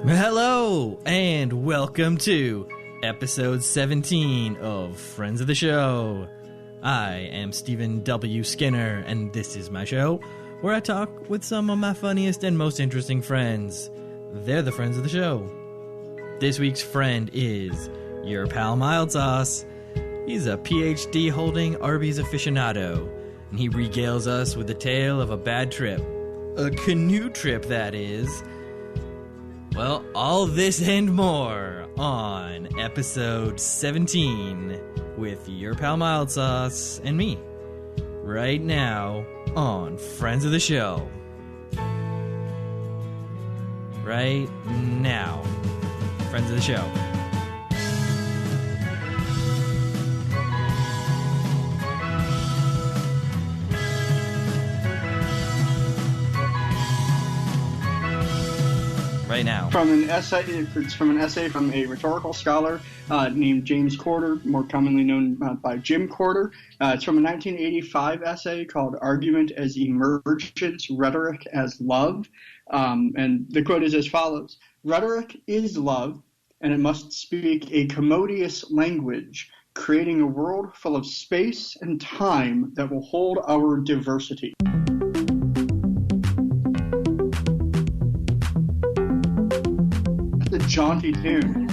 Hello, and welcome to episode 17 of Friends of the Show. I am Stephen W. Skinner, and this is my show, where I talk with some of my funniest and most interesting friends. They're the friends of the show. This week's friend is your pal Mild Sauce. He's a PhD holding Arby's aficionado, and he regales us with the tale of a bad trip. A canoe trip, that is. Well, all this and more on episode 17 with your pal Mild Sauce and me, right now on Friends of the Show. Right now, Friends of the Show. Right now. From an essay, it's from an essay from a rhetorical scholar named James Corder, more commonly known by Jim Corder. It's from a 1985 essay called "Argument as Emergence, Rhetoric as Love," and the quote is as follows: "Rhetoric is love, and it must speak a commodious language, creating a world full of space and time that will hold our diversity." A jaunty tune.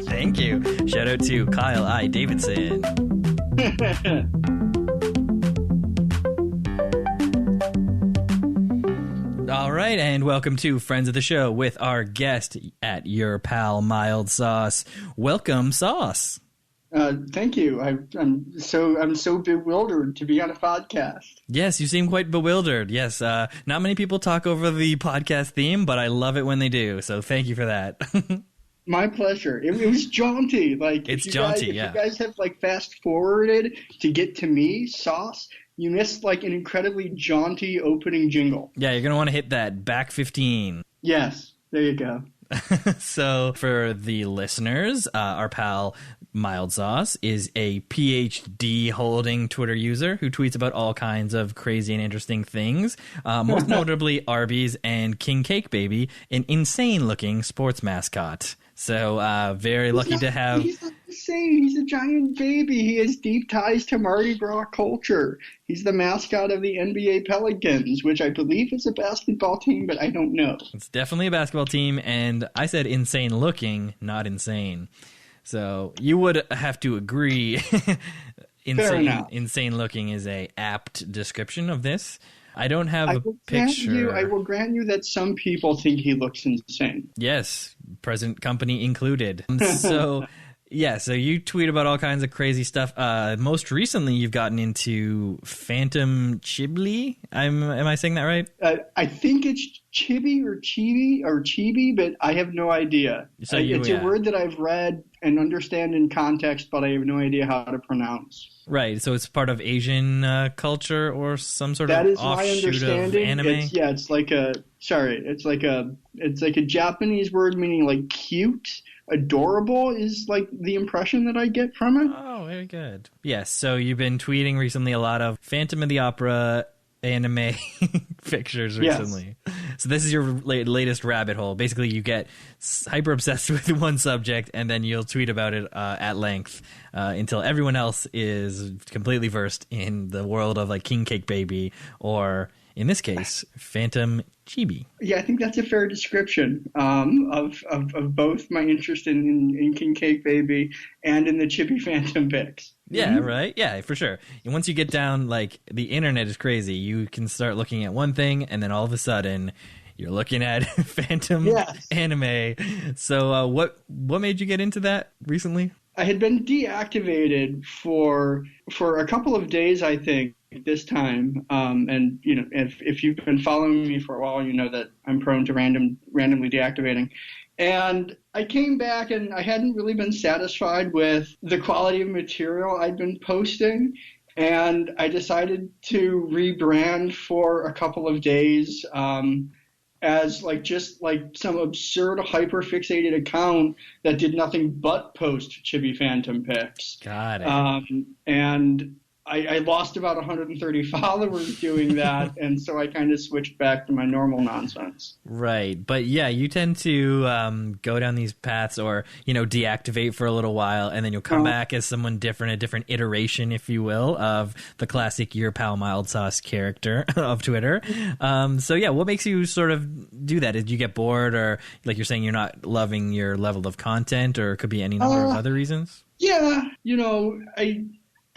Thank you. Shout out to Kyle I. Davidson. All right, and welcome to Friends of the Show with our guest at your pal Mild Sauce. Welcome, Sauce. Thank you. I'm so bewildered to be on a podcast. Yes, you seem quite bewildered. Yes, not many people talk over the podcast theme, but I love it when they do. So thank you for that. My pleasure. It was jaunty. It's jaunty. If you guys have fast forwarded to get to me, Sauce, you missed an incredibly jaunty opening jingle. Yeah, you're gonna want to hit that back 15. Yes, there you go. So for the listeners, our pal Mild Sauce is a PhD holding Twitter user who tweets about all kinds of crazy and interesting things, most notably Arby's and King Cake Baby, an insane looking sports mascot. So very lucky to have... He's not insane. He's a giant baby. He has deep ties to Mardi Gras culture. He's the mascot of the NBA Pelicans, which I believe is a basketball team, but I don't know. It's definitely a basketball team, and I said insane looking, not insane. So you would have to agree. Insane looking is a apt description of this. I don't have a picture. I will grant you that some people think he looks insane. Yes, present company included. So you tweet about all kinds of crazy stuff. Most recently, you've gotten into Phantom Chibli. Am I saying that right? I think it's Chibi, but I have no idea. So it's a word that I've read and understand in context, but I have no idea how to pronounce. Right, so it's part of Asian culture or some sort of offshoot of anime. It's like a Japanese word meaning cute. Adorable is the impression that I get from it. Oh, very good. Yes, so you've been tweeting recently a lot of Phantom of the Opera anime pictures recently. Yes. So this is your latest rabbit hole. Basically, you get hyper obsessed with one subject, and then you'll tweet about it at length until everyone else is completely versed in the world of King Cake Baby, or in this case, Phantom Chibi. Yeah, I think that's a fair description of both my interest in King Cake Baby and in the Chibi Phantom pics. Yeah, right? Yeah, for sure. And once you get down, the internet is crazy. You can start looking at one thing, and then all of a sudden, you're looking at Phantom anime. So what made you get into that recently? I had been deactivated for a couple of days, I think, this time. And, if you've been following me for a while, you know that I'm prone to randomly deactivating. And I came back and I hadn't really been satisfied with the quality of material I'd been posting. And I decided to rebrand for a couple of days as some absurd hyper-fixated account that did nothing but post Chibi Phantom pics. Got it. And I lost about 130 followers doing that, and so I kind of switched back to my normal nonsense. Right. But yeah, you tend to go down these paths or, deactivate for a little while, and then you'll come back as someone different, a different iteration, if you will, of the classic Your Pal Mild Sauce character of Twitter. So yeah, what makes you sort of do that? Did you get bored, or like you're saying, you're not loving your level of content, or it could be any number of other reasons? Yeah,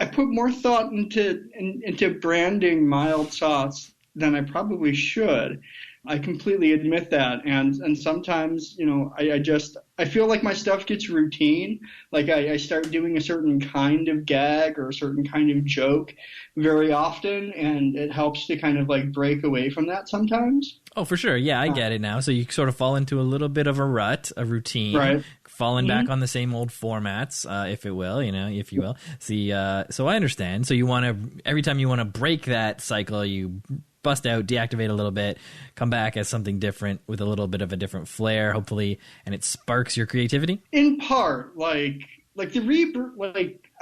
I put more thought into branding Mild Sauce than I probably should. I completely admit that, and sometimes I feel like my stuff gets routine. Like I start doing a certain kind of gag or a certain kind of joke very often, and it helps to kind of like break away from that sometimes. Oh, for sure. Yeah, I get it now. So you sort of fall into a little bit of a rut, a routine, right? Falling back on the same old formats, if you will. See, so I understand. So you want to, every time you want to break that cycle, you bust out, deactivate a little bit, come back as something different with a little bit of a different flair, hopefully, and it sparks your creativity? In part, like I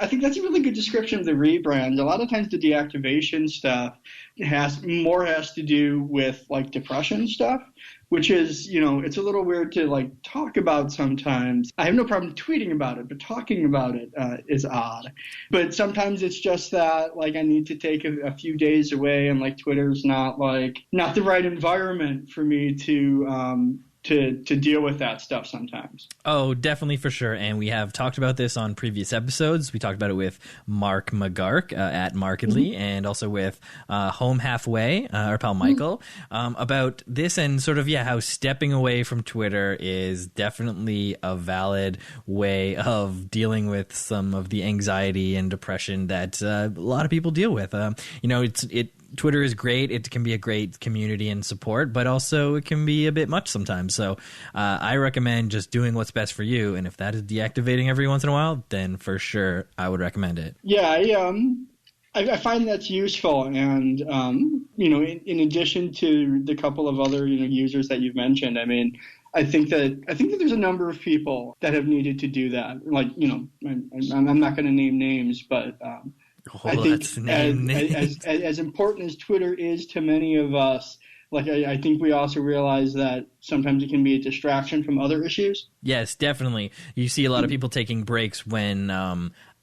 think that's a really good description of the rebrand. A lot of times the deactivation stuff has to do with like depression stuff, which is, it's a little weird to like talk about sometimes. I have no problem tweeting about it, but talking about it is odd. But sometimes it's just that like I need to take a few days away, and like Twitter's not the right environment for me to deal with that stuff sometimes. Oh, definitely, for sure. And we have talked about this on previous episodes. We talked about it with Mark McGark at Markedly, and also with Home Halfway, our pal Michael, about this and sort of, how stepping away from Twitter is definitely a valid way of dealing with some of the anxiety and depression that a lot of people deal with. Twitter is great. It can be a great community and support, but also it can be a bit much sometimes. So I recommend just doing what's best for you. And if that is deactivating every once in a while, then for sure I would recommend it. Yeah, I find that's useful. And, in addition to the couple of other, users that you've mentioned, I mean, I think that there's a number of people that have needed to do that. Like, I'm not going to name names, but I think as important as Twitter is to many of us, like I think we also realize that sometimes it can be a distraction from other issues. Yes, definitely. You see a lot of people taking breaks when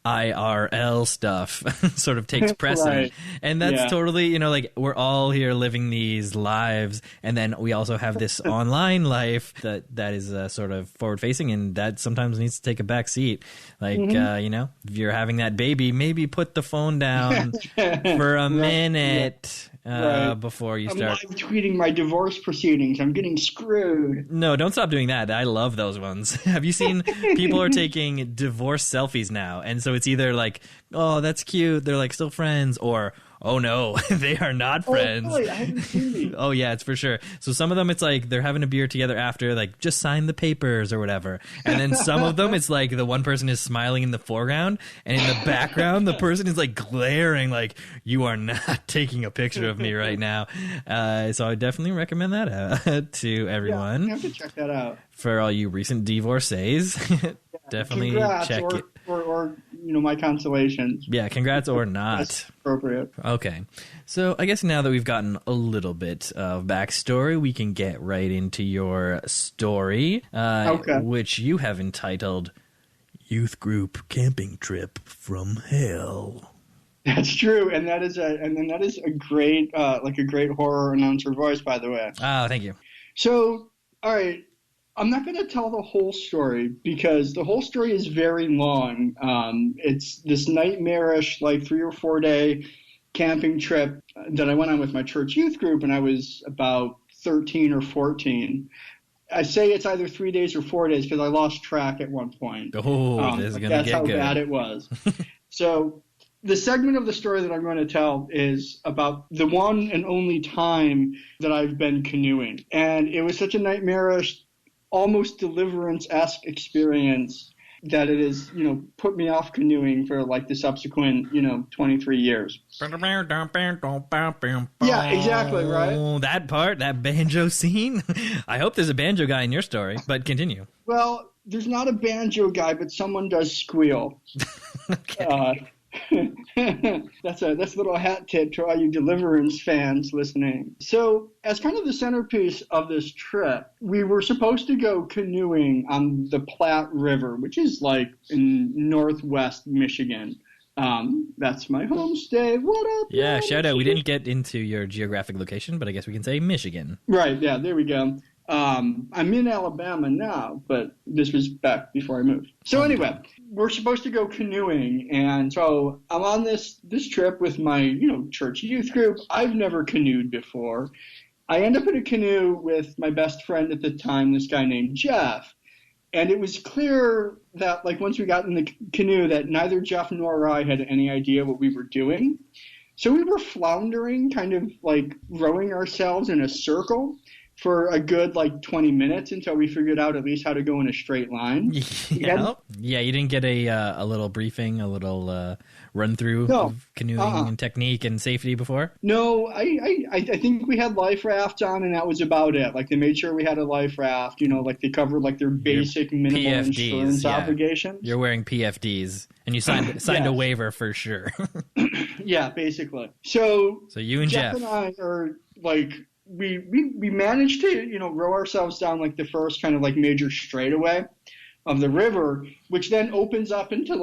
IRL stuff sort of takes precedent. Right. And that's totally, we're all here living these lives, and then we also have this online life that is sort of forward facing, and that sometimes needs to take a back seat. Like, if you're having that baby, maybe put the phone down for a minute. Before you start. I'm live tweeting my divorce proceedings. I'm getting screwed. No, don't stop doing that. I love those ones. Have you seen people are taking divorce selfies now? And so it's either like, oh, that's cute, they're like still friends, or oh no, they are not friends. Oh, really? I haven't seen these. Oh yeah, it's for sure. So some of them it's like they're having a beer together after, like just sign the papers or whatever. And then some of them it's like the one person is smiling in the foreground, and in the background the person is like glaring like, you are not taking a picture of me right now. So I definitely recommend that to everyone. Yeah, I have to check that out. For all you recent divorcees, definitely congrats, check it. Or my consolations. Yeah, congrats or not. That's appropriate. Okay. So I guess now that we've gotten a little bit of backstory, we can get right into your story, which you have entitled Youth Group Camping Trip from Hell. That's true, and that is a great great horror announcer voice, by the way. Oh, thank you. So, all right. I'm not going to tell the whole story because the whole story is very long. It's this nightmarish, 3 or 4 day camping trip that I went on with my church youth group, and I was about 13 or 14. I say it's either 3 days or 4 days because I lost track at one point. Oh, this is going to get good. That's how bad it was. So the segment of the story that I'm going to tell is about the one and only time that I've been canoeing. And it was such a nightmarish, almost Deliverance-esque experience that it has, put me off canoeing for the subsequent, 23 years. Yeah, exactly, right? That part, that banjo scene. I hope there's a banjo guy in your story, but continue. Well, there's not a banjo guy, but someone does squeal. Okay. That's a little hat tip to all you Deliverance fans listening. So, as kind of the centerpiece of this trip, we were supposed to go canoeing on the Platte River, which is like in northwest Michigan. That's my home state. What up? Yeah, shout out. We didn't get into your geographic location, but I guess we can say Michigan. Right, yeah, there we go. I'm in Alabama now, but this was back before I moved. So anyway, we're supposed to go canoeing, and so I'm on this trip with my, church youth group. I've never canoed before. I end up in a canoe with my best friend at the time, this guy named Jeff. And it was clear that, like, once we got in the canoe, that neither Jeff nor I had any idea what we were doing. So we were floundering, kind of like rowing ourselves in a circle for a good, 20 minutes until we figured out at least how to go in a straight line. Yeah, you didn't get a little briefing, a little run-through of canoeing and technique and safety before? No, I think we had life rafts on, and that was about it. Like, they made sure we had a life raft, they covered, their basic minimal PFDs, insurance obligations. You're wearing PFDs, and you signed a waiver for sure. Yeah, basically. So you and Jeff and I are, we managed to, row ourselves down, the first kind of, major straightaway of the river, which then opens up into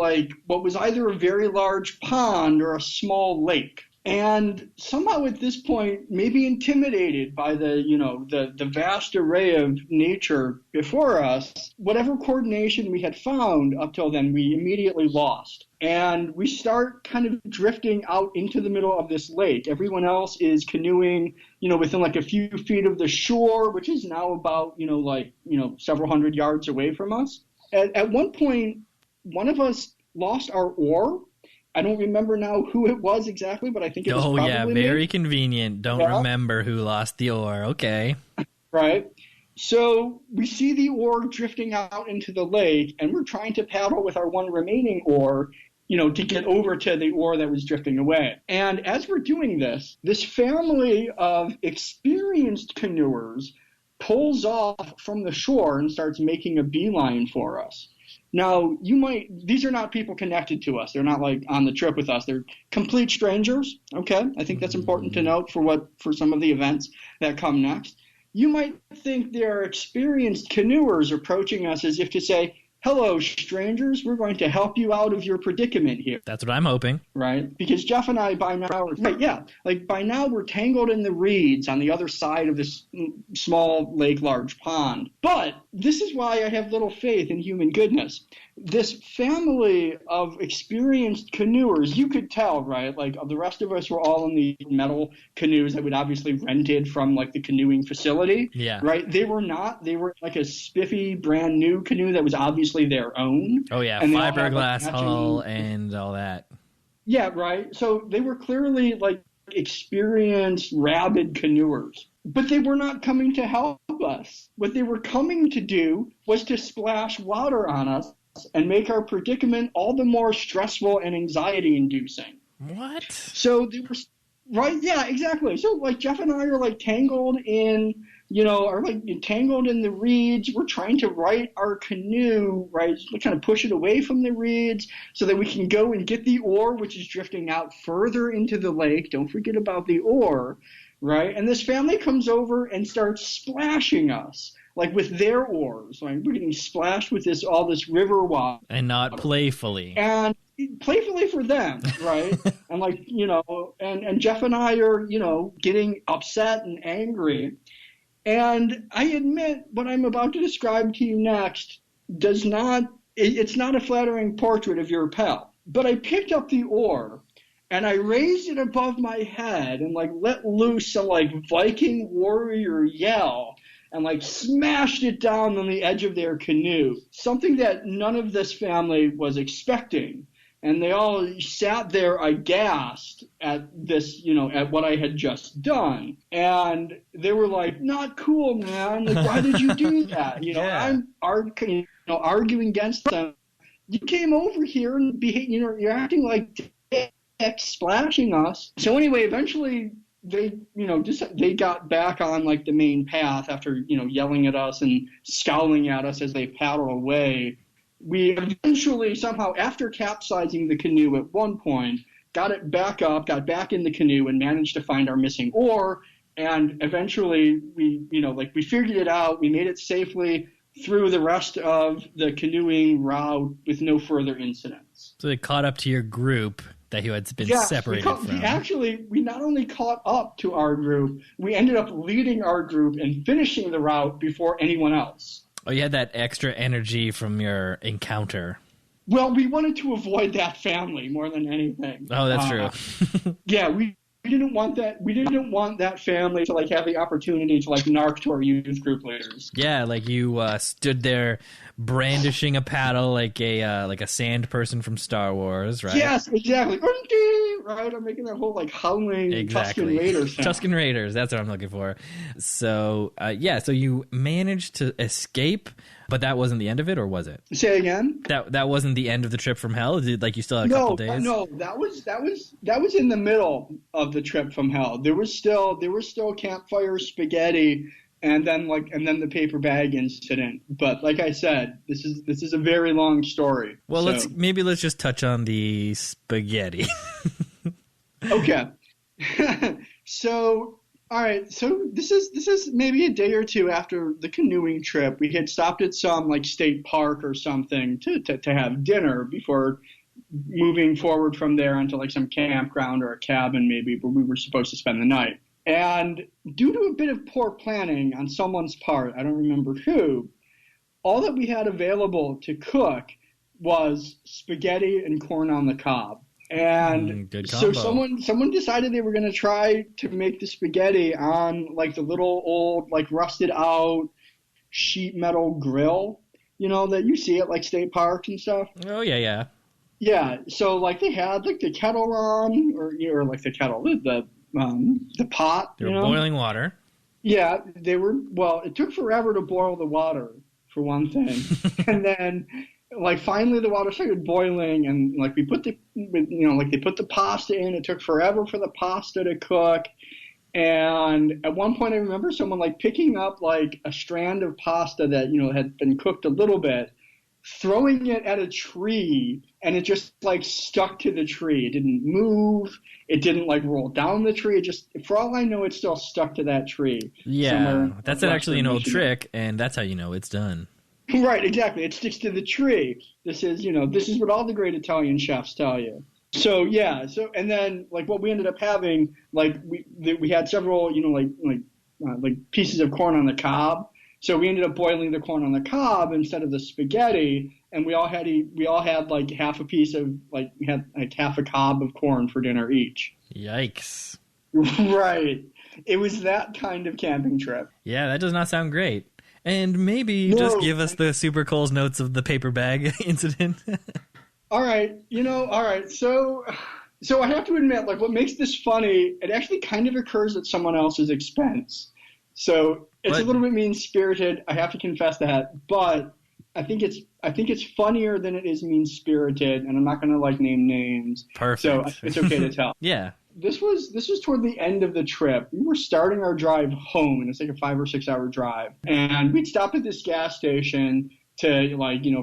what was either a very large pond or a small lake. And somehow at this point, maybe intimidated by the vast array of nature before us, whatever coordination we had found up till then, we immediately lost. And we start kind of drifting out into the middle of this lake. Everyone else is canoeing, within a few feet of the shore, which is now about, several hundred yards away from us. At one point, one of us lost our oar. I don't remember now who it was exactly, but I think it was probably very me. Convenient. Don't remember who lost the oar. Okay. Right. So we see the oar drifting out into the lake, and we're trying to paddle with our one remaining oar, to get over to the oar that was drifting away. And as we're doing this family of experienced canoers pulls off from the shore and starts making a beeline for us. Now, these are not people connected to us. They're not on the trip with us. They're complete strangers. Okay. I think that's important to note for some of the events that come next. You might think they're experienced canoers approaching us as if to say, "Hello, strangers, we're going to help you out of your predicament here." That's what I'm hoping. Right? Because Jeff and I by now we're tangled in the reeds on the other side of this small lake, large pond. But this is why I have little faith in human goodness. This family of experienced canoers, you could tell, right? The rest of us were all in the metal canoes that we'd obviously rented from the canoeing facility. Yeah. Right? They were not. They were a spiffy, brand new canoe that was obviously their own. Oh yeah, and fiberglass hull and all that. Yeah, right. So they were clearly experienced, rabid canoers. But they were not coming to help us. What they were coming to do was to splash water on us and make our predicament all the more stressful and anxiety-inducing. What? So they were right. Yeah, exactly. So Jeff and I are tangled in, tangled in the reeds. We're trying to right our canoe, right? We're trying to push it away from the reeds so that we can go and get the oar, which is drifting out further into the lake. Don't forget about the oar, right? And this family comes over and starts splashing us. With their oars. We're getting splashed with all this river water. And not playfully. And playfully for them, right? And and Jeff and I are, getting upset and angry. And I admit what I'm about to describe to you next it's not a flattering portrait of your pal. But I picked up the oar and I raised it above my head and let loose some Viking warrior yell. And smashed it down on the edge of their canoe, something that none of this family was expecting. And they all sat there aghast at this, at what I had just done. And they were "Not cool, man. Why did you do that? Yeah. I'm arguing against them. You came over here and you're acting like dicks, splashing us. So anyway, eventually they got back on the main path after, yelling at us and scowling at us as they paddle away. we eventually somehow, after capsizing the canoe at one point, got it back up, got back in the canoe, and managed to find our missing oar. And eventually, we figured it out. We made it safely through the rest of the canoeing route with no further incidents. So they caught up to your group that you had been separated from. We not only caught up to our group, we ended up leading our group and finishing the route before anyone else. Oh, you had that extra energy from your encounter. Well, we wanted to avoid that family more than anything. Oh, that's true. Yeah, we didn't want that. We didn't want that family to have the opportunity to narc to our youth group leaders. Yeah, you stood there brandishing a paddle like a sand person from Star Wars, right? Yes, exactly. Right, I'm making that whole howling Tusken Raiders sound. Tusken Raiders, that's what I'm looking for. So so you managed to escape, but that wasn't the end of it, or was it? Say again? That wasn't the end of the trip from hell? Did you still have a couple days? No, that was in the middle of the trip from hell. There was still campfire spaghetti and then the paper bag incident. But like I said, this is a very long story. Well, let's just touch on the spaghetti. Okay. So, all right. So this is maybe a day or two after the canoeing trip. We had stopped at some state park or something to have dinner before moving forward from there onto some campground or a cabin maybe where we were supposed to spend the night. And due to a bit of poor planning on someone's part, I don't remember who, all that we had available to cook was spaghetti and corn on the cob. And good so combo. someone decided they were going to try to make the spaghetti on the little old rusted out sheet metal grill, that you see at state parks and stuff. Oh yeah. Yeah. So they had the kettle on, or the kettle, the pot. They were boiling water. Yeah, they were. Well, it took forever to boil the water for one thing, and then. Finally the water started boiling, and we put they put the pasta in. It took forever for the pasta to cook, and at one point I remember someone picking up a strand of pasta that had been cooked a little bit, throwing it at a tree, and it just stuck to the tree. It didn't move. It didn't roll down the tree. It just, for all I know, it still stuck to that tree. Yeah, that's actually an old trick, and that's how you know it's done. Right, exactly. It sticks to the tree. This is what all the great Italian chefs tell you. So yeah, and then what we ended up having, we had several, pieces of corn on the cob. So we ended up boiling the corn on the cob instead of the spaghetti, and we all had half a piece of we had half a cob of corn for dinner each. Yikes. Right. It was that kind of camping trip. Yeah, that does not sound great. And maybe just give us the Super Cole's notes of the paper bag incident. All right. All right. So I have to admit, what makes this funny, it actually kind of occurs at someone else's expense. So it's a little bit mean-spirited. I have to confess that. But I think it's funnier than it is mean-spirited, and I'm not going to name names. Perfect. So it's okay to tell. Yeah. This was toward the end of the trip. We were starting our drive home, and it's a 5 or 6 hour drive. And we'd stopped at this gas station to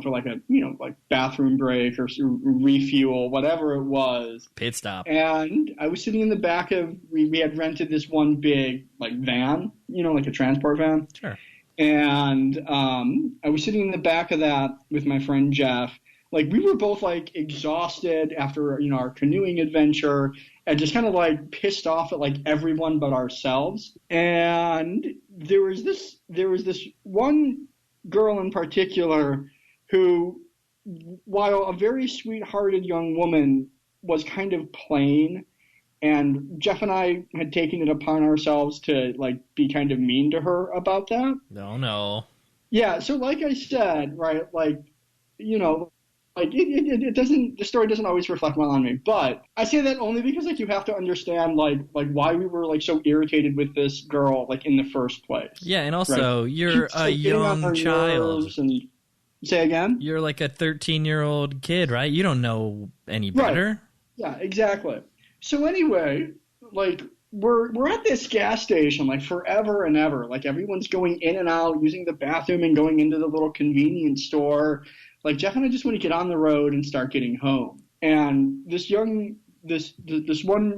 for a bathroom break or refuel, whatever it was. Pit stop. And I was sitting in the back of, we had rented this one big van, a transport van. Sure. And I was sitting in the back of that with my friend Jeff. We were both exhausted after our canoeing adventure, and just kind of pissed off at everyone but ourselves. And there was this one girl in particular who, while a very sweet-hearted young woman, was kind of plain. And Jeff and I had taken it upon ourselves to be kind of mean to her about that. No. Yeah. So like I said, right, it doesn't, the story doesn't always reflect well on me, but I say that only because you have to understand why we were so irritated with this girl in the first place. Yeah, and also you're a young child. And, say again? You're a 13-year-old kid, right? You don't know any better. Right. Yeah, exactly. So anyway, we're at this gas station forever and ever. Everyone's going in and out, using the bathroom and going into the little convenience store. Like, Jeff and I just want to get on the road and start getting home. And this one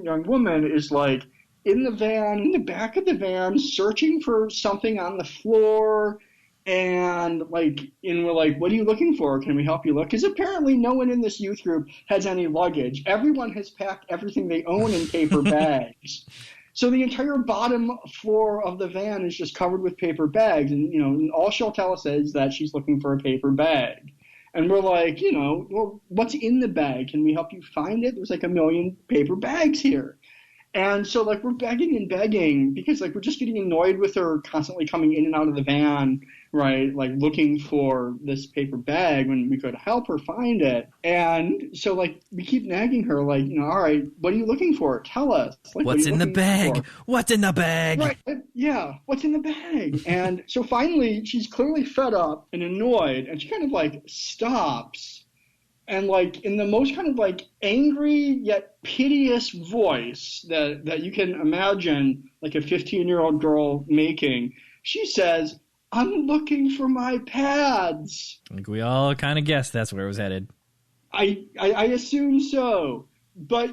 young woman is like in the van, in the back of the van, searching for something on the floor. And we're like, what are you looking for? Can we help you look? Because apparently no one in this youth group has any luggage. Everyone has packed everything they own in paper bags. So the entire bottom floor of the van is just covered with paper bags. And, all she'll tell us is that she's looking for a paper bag. And we're like, well, what's in the bag? Can we help you find it? There's like 1 million paper bags here. And so, we're begging and begging because, we're just getting annoyed with her constantly coming in and out of the van, right? Looking for this paper bag when we could help her find it. And so, we keep nagging her, all right, what are you looking for? Tell us. What's in the bag? What's in the bag? Right. Yeah. What's in the bag? And so finally, she's clearly fed up and annoyed, and she kind of, stops. And in the most kind of angry yet piteous voice that you can imagine, a 15-year-old girl making, she says, "I'm looking for my pads." I think we all kind of guessed that's where it was headed. I assume so. But,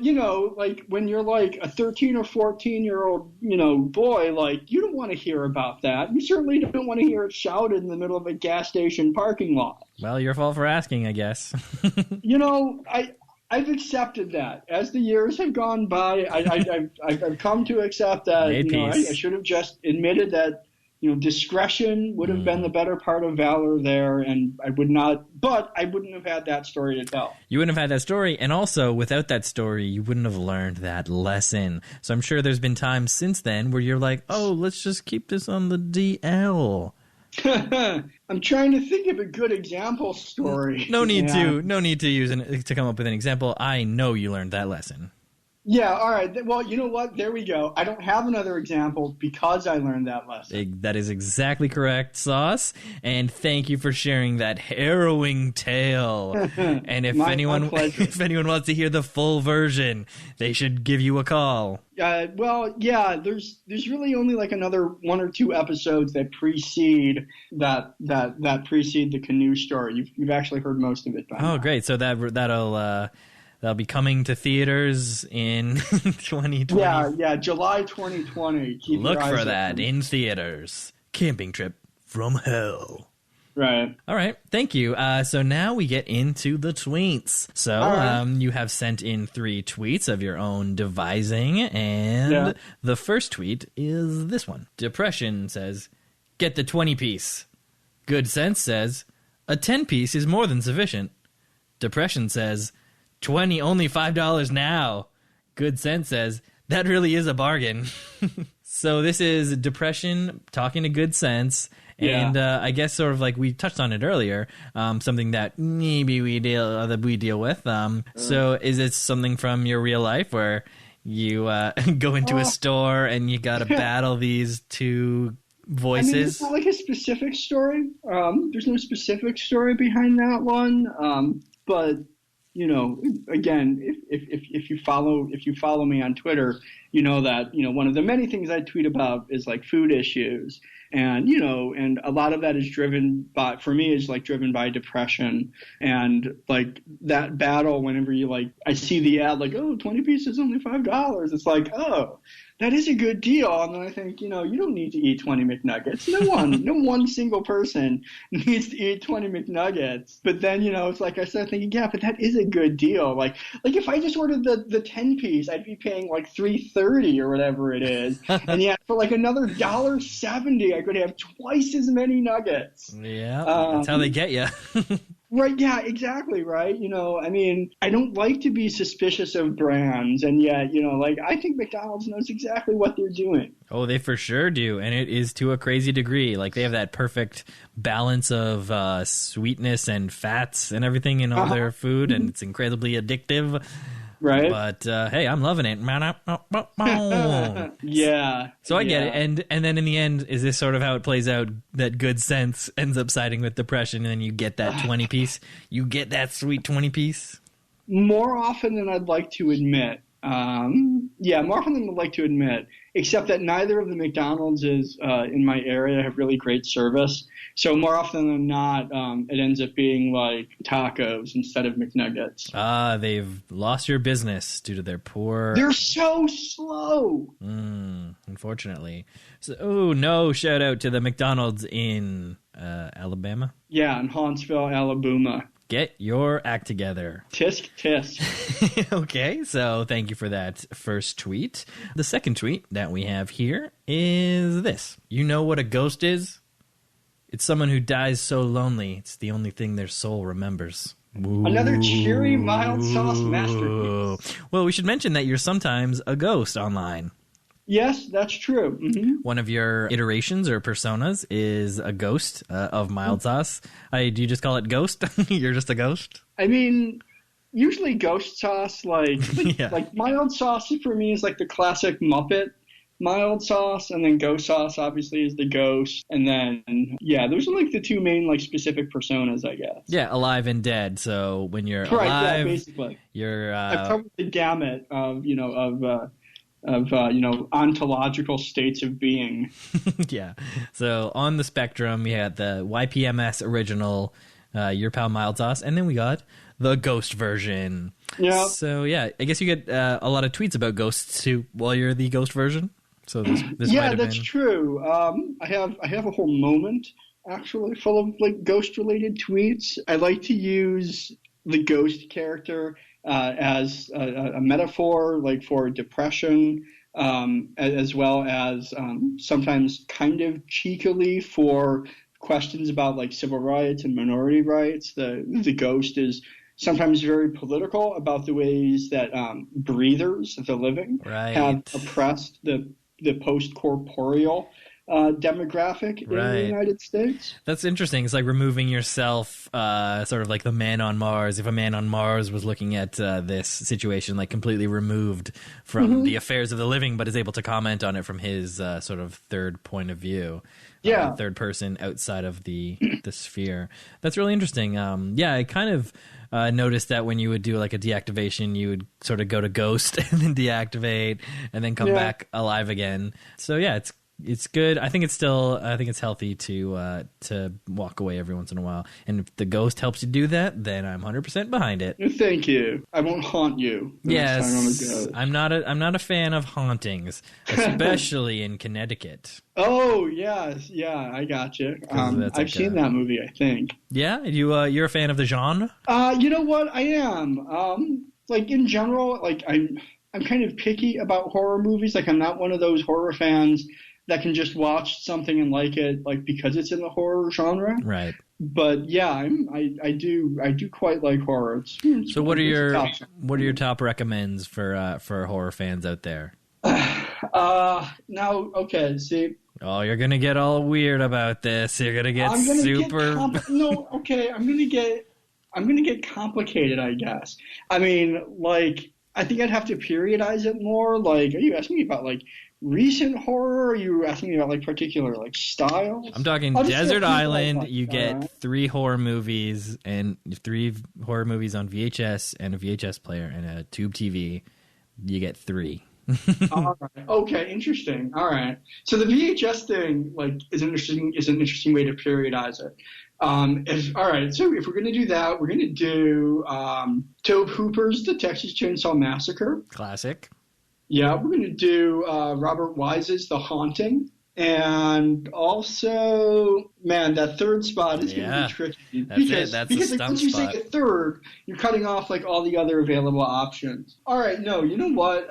when you're a 13 or 14-year-old, boy, you don't want to hear about that. You certainly don't want to hear it shouted in the middle of a gas station parking lot. Well, your fault for asking, I guess. I've accepted that. As the years have gone by, I've come to accept that, I should have just admitted that, discretion would have been the better part of valor there, and I wouldn't have had that story to tell. You wouldn't have had that story, and also, without that story, you wouldn't have learned that lesson. So I'm sure there's been times since then where you're like, oh, let's just keep this on the DL. I'm trying to think of a good example story. No need to come up with an example. I know you learned that lesson. Yeah, all right. Well, you know what? There we go. I don't have another example because I learned that lesson. That is exactly correct, Sauce. And thank you for sharing that harrowing tale. And if anyone wants to hear the full version, they should give you a call. Well, yeah, there's really only another 1 or 2 episodes that precede that precede the canoe story. You've actually heard most of it by now. Oh, great. So that'll be coming to theaters in 2020. Yeah, July 2020. Look for that in theaters. Camping trip from hell. Right. All right. Thank you. So now we get into the tweets. So you have sent in 3 tweets of your own devising, and the first tweet is this one. Depression says, "Get the 20-piece." Good Sense says, "A 10-piece is more than sufficient." Depression says, 20 only $5 now. Good Sense says, "That really is a bargain." So this is Depression talking to Good Sense. And I guess sort of we touched on it earlier, something that maybe we deal with. So is it something from your real life where you go into a store and you got to battle these 2 voices? It's not a specific story. There's no specific story behind that one. But again, if you follow me on Twitter, you know that one of the many things I tweet about is food issues, and and a lot of that is driven by depression, and that battle. Whenever I see the ad 20 pieces only $5, it's oh, that is a good deal. And then I think, you don't need to eat 20 McNuggets. No one single person needs to eat 20 McNuggets. But then, it's I started thinking, yeah, but that is a good deal. If I just ordered the 10 piece, I'd be paying $3.30 or whatever it is. And yet for another $1.70, I could have twice as many nuggets. Yeah, that's how they get you. Right, yeah, exactly, right? I don't like to be suspicious of brands, and yet, I think McDonald's knows exactly what they're doing. Oh, they for sure do, and it is to a crazy degree. They have that perfect balance of sweetness and fats and everything in all their food, and it's incredibly addictive. Right. But, hey, I'm loving it. Yeah. So I get it. And then in the end, is this sort of how it plays out, that Good Sense ends up siding with depression, and then you get that 20-piece? You get that sweet 20-piece? More often than I'd like to admit. Yeah, more often than I'd like to admit, except that neither of the McDonald's is in my area have really great service. So more often than not, it ends up being like tacos instead of McNuggets. They've lost your business due to their poor... They're so slow. Unfortunately. So, no shout out to the McDonald's in Alabama. Yeah, in Huntsville, Alabama. Get your act together. Tisk, tisk. Okay, so thank you for that first tweet. The second tweet that we have here is this. You know what a ghost is? It's someone who dies so lonely, it's the only thing their soul remembers. Ooh. Another cheery, mild sauce masterpiece. Well, we should mention that you're sometimes a ghost online. Yes, that's true. Mm-hmm. One of your iterations or personas is a ghost of mild sauce. Do you just call it ghost? You're just a ghost? I mean, usually ghost sauce, like mild sauce for me is like the classic Muppet mild sauce, and then ghost sauce obviously is the ghost, and then those are like the two main like specific personas, I guess. Yeah, alive and dead. So when you're alive, basically, you're I've covered the gamut of ontological states of being. Yeah. So on the spectrum, we had the YPMS original, Your Pal Mild Sauce, and then we got the ghost version. Yeah. So yeah, I guess you get a lot of tweets about ghosts too while you're the ghost version. So this might have that's been... true. I have a whole moment actually full of like ghost related tweets. I like to use the ghost character as a metaphor, like for depression, as well as sometimes kind of cheekily for questions about like civil rights and minority rights. The ghost is sometimes very political about the ways that breathers, the living, have oppressed the post-corporeal demographic in the United States. That's interesting. It's like removing yourself, sort of like the man on Mars. If a man on Mars was looking at this situation, like completely removed from the affairs of the living, but is able to comment on it from his sort of third point of view. Third person outside of the sphere. That's really interesting. I kind of noticed that when you would do like a deactivation, you would sort of go to ghost and then deactivate and then come back alive again. So yeah, it's good. I think it's healthy to walk away every once in a while. And if the ghost helps you do that, then I'm 100% behind it. Thank you. I won't haunt you. Yes, I'm not a fan of hauntings, especially in Connecticut. Oh yes, yeah, I got you. I've seen that movie, I think. Yeah, you're a fan of the genre? You know what? I am. Like in general, like I'm kind of picky about horror movies. Like I'm not one of those horror fans that can just watch something and like it, like because it's in the horror genre. Right. But yeah, I do quite like horror. So what are your top recommends for horror fans out there? Now, okay, see. Oh, you're gonna get all weird about this. You're gonna get super. I'm gonna get complicated, I guess. I mean, like, I think I'd have to periodize it more. Like, are you asking me about like recent horror? Or are you asking me about like particular like styles? I'm talking Desert Island. You get 3 horror movies and 3 horror movies on VHS and a VHS player and a tube TV. You get 3. All right. Okay, interesting. All right. So the VHS thing like is an interesting way to periodize it. All right. So if we're gonna do that, we're gonna do Tobe Hooper's The Texas Chainsaw Massacre. Classic. Yeah, we're going to do Robert Wise's The Haunting. And also, man, that third spot is going to be tricky. Because like, once you say the third, you're cutting off like all the other available options. All right, no, you know what?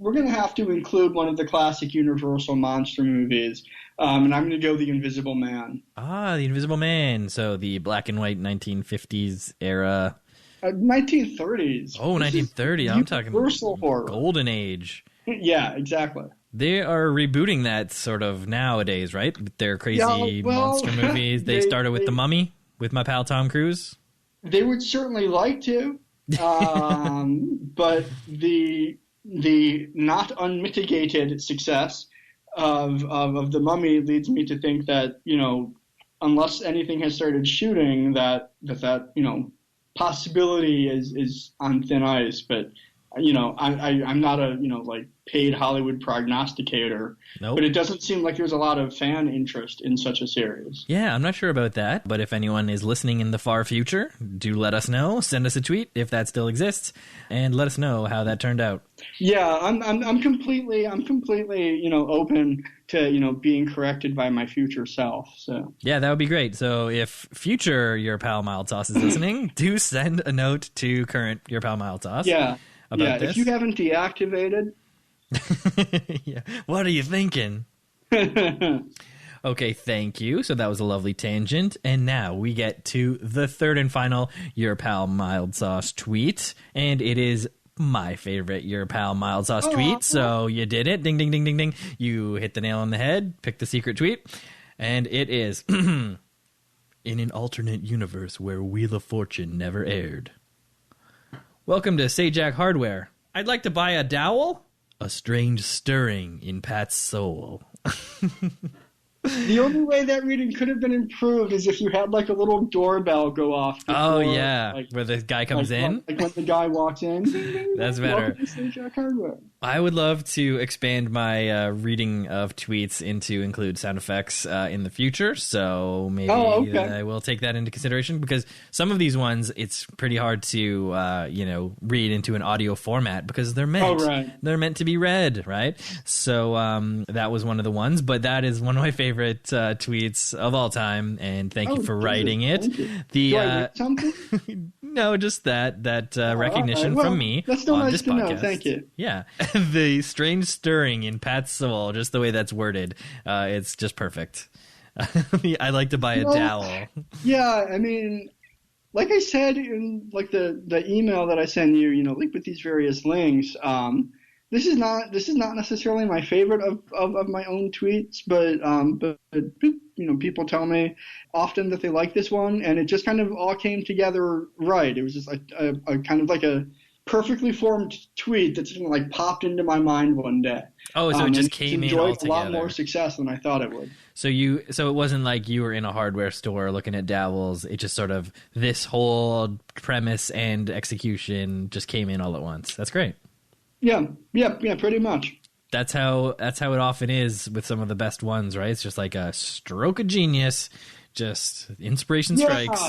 We're going to have to include one of the classic Universal monster movies. And I'm going to go The Invisible Man. Ah, The Invisible Man. So the black and white 1950s era... 1930s. Oh, 1930. I'm talking Universal horror. Golden Age. Yeah, exactly. They are rebooting that sort of nowadays, right? With their crazy monster movies. They started with The Mummy, with my pal Tom Cruise. They would certainly like to. But the not unmitigated success of The Mummy leads me to think that, you know, unless anything has started shooting, that you know, possibility is on thin ice, but I'm not a, like paid Hollywood prognosticator, Nope. but it doesn't seem like there's a lot of fan interest in such a series. Yeah, I'm not sure about that, but if anyone is listening in the far future, do let us know. Send us a tweet if that still exists, and let us know how that turned out. Yeah, I'm completely, open to, being corrected by my future self. So Yeah, that would be great. So if future Your Pal Mild Sauce is listening, do send a note to current Your Pal Mild Sauce. Yeah. About this. If you haven't deactivated. Yeah. What are you thinking? Okay, thank you. So that was a lovely tangent. And now we get to the third and final Your Pal Mild Sauce tweet. And it is my favorite Your Pal Mild Sauce tweet. So you did it. Ding, ding, ding, ding, ding. You hit the nail on the head. Pick the secret tweet. And it is, in an alternate universe where Wheel of Fortune never aired. Welcome to Sajak Hardware. I'd like to buy a dowel. A strange stirring in Pat's soul. The only way that reading could have been improved is if you had like a little doorbell go off. Before, Oh, yeah. Where the guy comes in? Like when the guy walks in. That's better. Welcome to Sajak Hardware. I would love to expand my reading of tweets into include sound effects in the future. So maybe I will take that into consideration because some of these ones, it's pretty hard to, read into an audio format because they're meant to be read, right? So that was one of the ones, but that is one of my favorite tweets of all time. And thank you for writing it. Do I read something? No, just that recognition from me. That's still on nice this to podcast. know. Thank you. Yeah. The strange stirring in Pat's soul, just the way that's worded. It's just perfect. I'd like to buy a dowel. Yeah, I mean, like I said in like the email that I send you, like with these various links, this is not necessarily my favorite of my own tweets, but people tell me often that they like this one, and it just kind of all came together right. It was just a kind of like a perfectly formed tweet that just like popped into my mind one day. Oh, so it just came in all together. Enjoyed a lot more success than I thought it would. So it wasn't like you were in a hardware store looking at dowels. It just sort of this whole premise and execution just came in all at once. That's great. Yeah, pretty much. That's how it often is with some of the best ones, right? It's just like a stroke of genius, just inspiration strikes.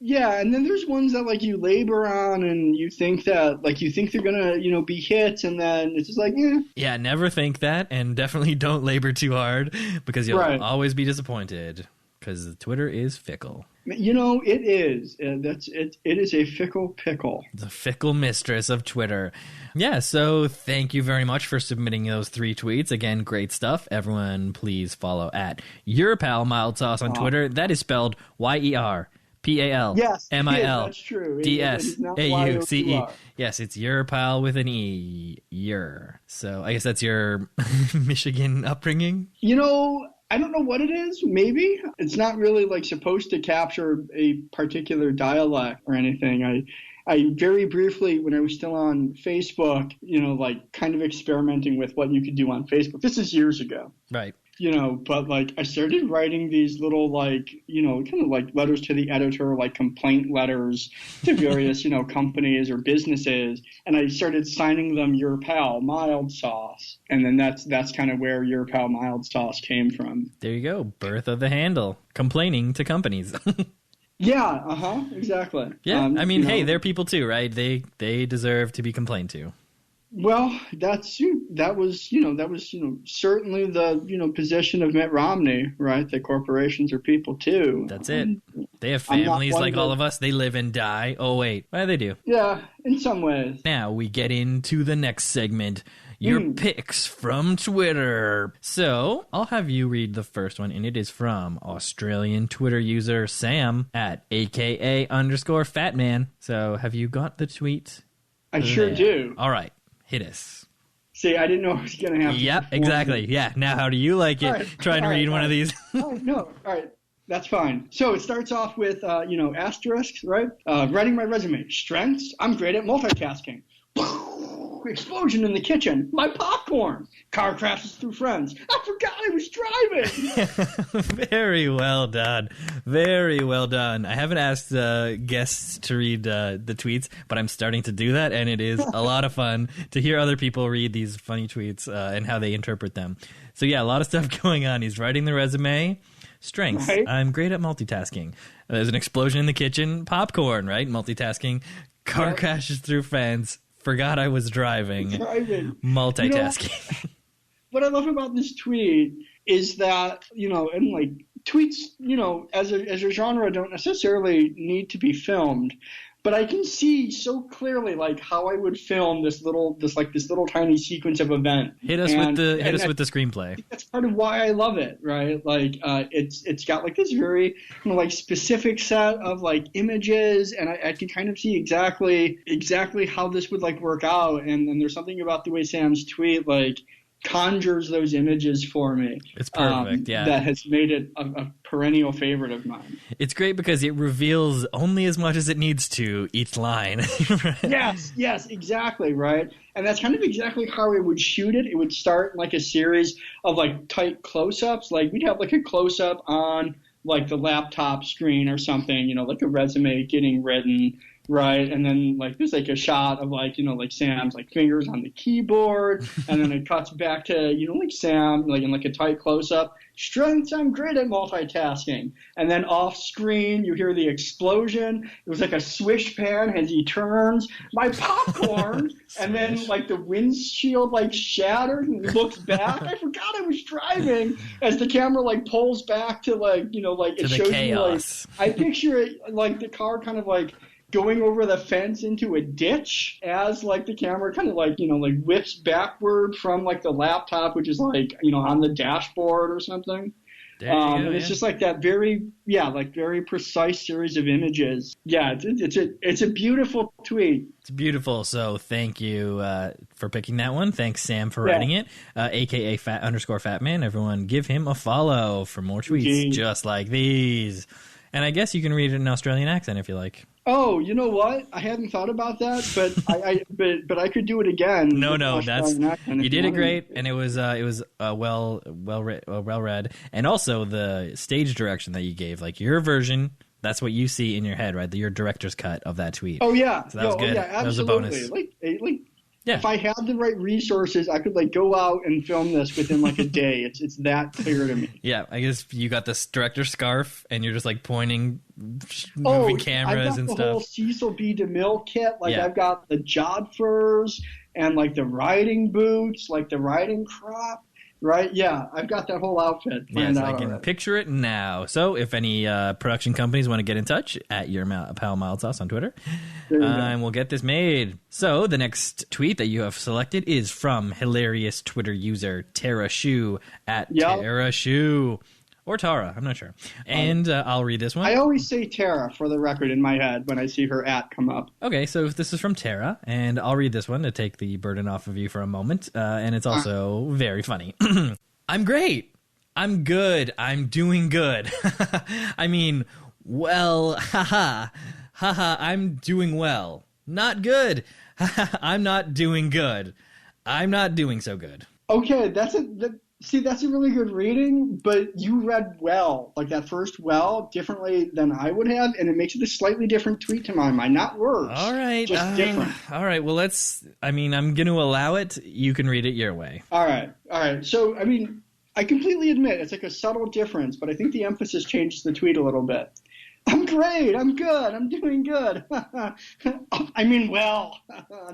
Yeah, and then there's ones that like you labor on and you think they're gonna be hits, and then it's just like Yeah, never think that, and definitely don't labor too hard because you'll always be disappointed because Twitter is fickle. It is. It is a fickle pickle. The fickle mistress of Twitter. Yeah, so thank you very much for submitting those 3 tweets. Again, great stuff. Everyone, please follow at Your Pal Mild Sauce on Twitter. That is spelled YERPAL MILDSAUCE. Yes, it's Your Pal with an E. Your. So I guess that's your Michigan upbringing. I don't know what it is. Maybe it's not really like supposed to capture a particular dialect or anything. I very briefly, when I was still on Facebook, like kind of experimenting with what you could do on Facebook. This is years ago. Right. But like I started writing these little like, kind of like letters to the editor, like complaint letters to various, companies or businesses. And I started signing them Your Pal Mild Sauce. And then that's kind of where Your Pal Mild Sauce came from. There you go. Birth of the handle. Complaining to companies. Yeah, exactly. Yeah, hey, they're people too, right? They deserve to be complained to. Well, that was certainly the position of Mitt Romney, right? That corporations are people too. That's it. They have families like all of us. They live and die. Oh wait, well, they do. Yeah, in some ways. Now we get into the next segment. Your picks from Twitter. So I'll have you read the first one, and it is from Australian Twitter user Sam at AKA_Fatman. So have you got the tweet? I sure do. All right, hit us. See, I didn't know I was going to have to. Yep, exactly. Yeah. Now, how do you like it? Trying to read one of these. All right. That's fine. So it starts off with, asterisks, right? Writing my resume. Strengths, I'm great at multitasking. explosion in the kitchen. My popcorn. Car crashes through friends. I forgot I was driving. Very well done. Very well done. I haven't asked guests to read the tweets, but I'm starting to do that, and it is a lot of fun to hear other people read these funny tweets and how they interpret them. So yeah, a lot of stuff going on. He's writing the resume. Strengths. Right. I'm great at multitasking. There's an explosion in the kitchen. Popcorn, right? Multitasking. Car crashes through fence. Forgot I was driving. Multitasking. What I love about this tweet is that, and like tweets, as a genre don't necessarily need to be filmed. But I can see so clearly, like, how I would film this little tiny sequence of event. Hit us with the screenplay. That's part of why I love it, right? Like, it's got like this very like specific set of like images, and I can kind of see exactly how this would like work out. And then there's something about the way Sam's tweet like conjures those images for me. It's perfect, yeah. That has made it a perennial favorite of mine. It's great because it reveals only as much as it needs to each line. Yes, exactly, right? And that's kind of exactly how I would shoot it. It would start like a series of like tight close-ups. Like we'd have like a close-up on like the laptop screen or something, like a resume getting written. Right, and then like there's like a shot of like like Sam's like fingers on the keyboard, and then it cuts back to like Sam like in like a tight close up. Strengths, I'm great at multitasking. And then off screen you hear the explosion. It was like a swish pan as he turns. My popcorn, and then like the windshield like shatters and he looks back. I forgot I was driving as the camera like pulls back to like like it shows chaos. You like I picture it like the car kind of like going over the fence into a ditch as like the camera kind of like like whips backward from like the laptop, which is like on the dashboard or something. And it's just like that very precise series of images. Yeah, it's a beautiful tweet. It's beautiful. So thank you for picking that one. Thanks, Sam, for writing it. AKA _Fatman. Everyone give him a follow for more tweets just like these. And I guess you can read it in an Australian accent if you like. Oh, you know what? I hadn't thought about that, but I could do it again. No, you did it great, and it was well read, and also the stage direction that you gave, like your version. That's what you see in your head, right? Your director's cut of that tweet. Oh yeah, so that was good. Oh, yeah, absolutely. That was a bonus. Like. Yeah. If I had the right resources, I could like go out and film this within like a day. It's that clear to me. Yeah, I guess you got this director scarf, and you're just like pointing, moving cameras and stuff. I've got the whole Cecil B. DeMille kit. Like I've got the jodhpurs and like the riding boots, like the riding crop. Right? Yeah, I've got that whole outfit planned out. I can picture it now. So if any production companies want to get in touch, at your pal Mild Sauce on Twitter, and we'll get this made. So the next tweet that you have selected is from hilarious Twitter user Tara Shu at Tara Shu. Or Tara, I'm not sure. And I'll read this one. I always say Tara, for the record, in my head when I see her @ come up. Okay, so this is from Tara, and I'll read this one to take the burden off of you for a moment. And it's also very funny. I'm great. I'm good. I'm doing good. I mean, well, haha. Haha, I'm doing well. Not good. I'm not doing good. I'm not doing so good. Okay, that's a really good reading, but you read well, like that first well, differently than I would have, and it makes it a slightly different tweet to my mind. Not worse. All right. Just different. All right, well, I'm going to allow it. You can read it your way. All right. So, I completely admit it's like a subtle difference, but I think the emphasis changes the tweet a little bit. I'm great. I'm good. I'm doing good. Well. I'm